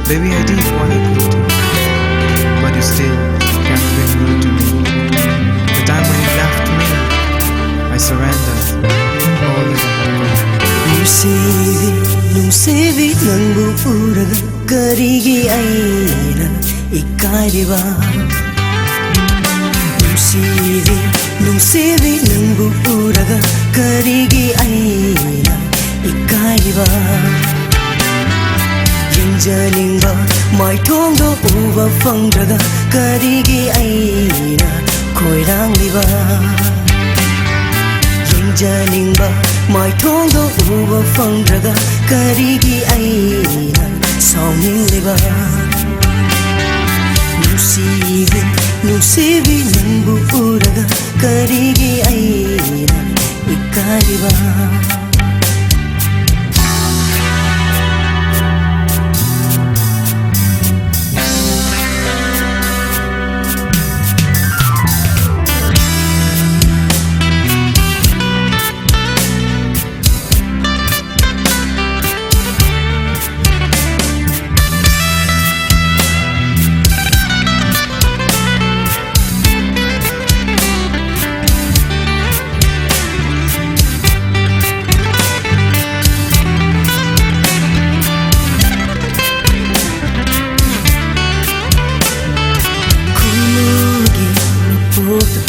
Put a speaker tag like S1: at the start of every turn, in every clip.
S1: Baby, I did what I could do, but you still kept being rude to me. The time when you left me, I surrendered all that I had gone.
S2: nungsibi nangu uraga karigi aina ikariba. Nungsibi nangu uraga karigi aina ikariba. Yinjaninga mai thongdo uba fangdraga karigi aina koirangliba. Yinjaninga mai thongdo uba fangdraga karigi aina saungliba. Nungsibi nangu uraga karigi aina ikariba.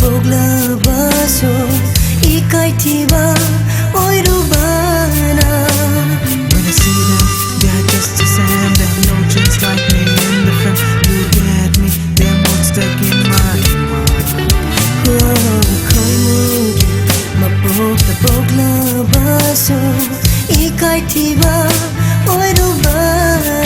S2: Poglabaso ikai tiba oirubana.
S1: When I see them, they are just the same. They have no chance like me in the frame. Look at me, they're not stuck in my mind.
S2: Koimugi poglabaso ikai tiba oirubana.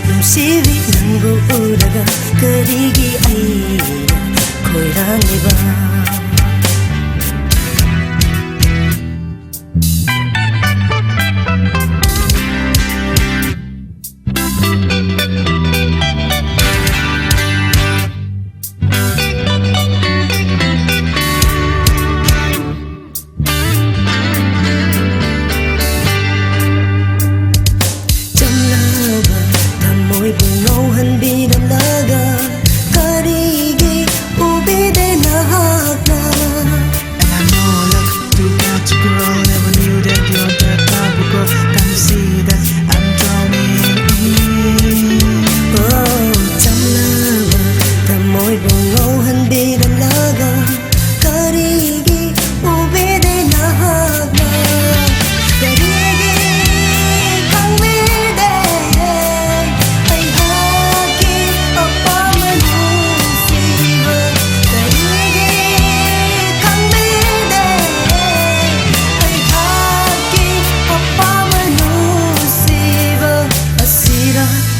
S2: Nungsibi nangu uraga karigi aina koirangliba.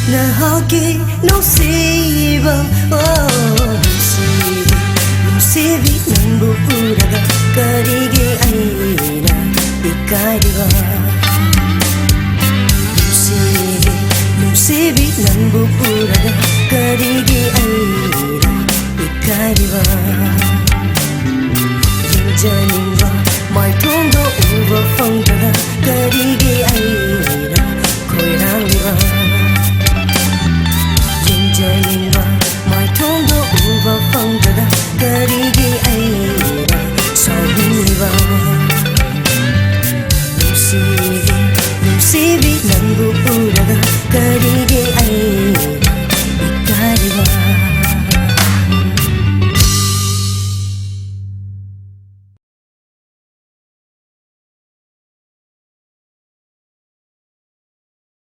S2: Nahaki nungsiba. Nungsibi nangu uraga karigi aina ikariba. Nungsibi nangu uraga karigi aina ikariba. Yinjaninga mai thongdo uba fangdraga karigi aina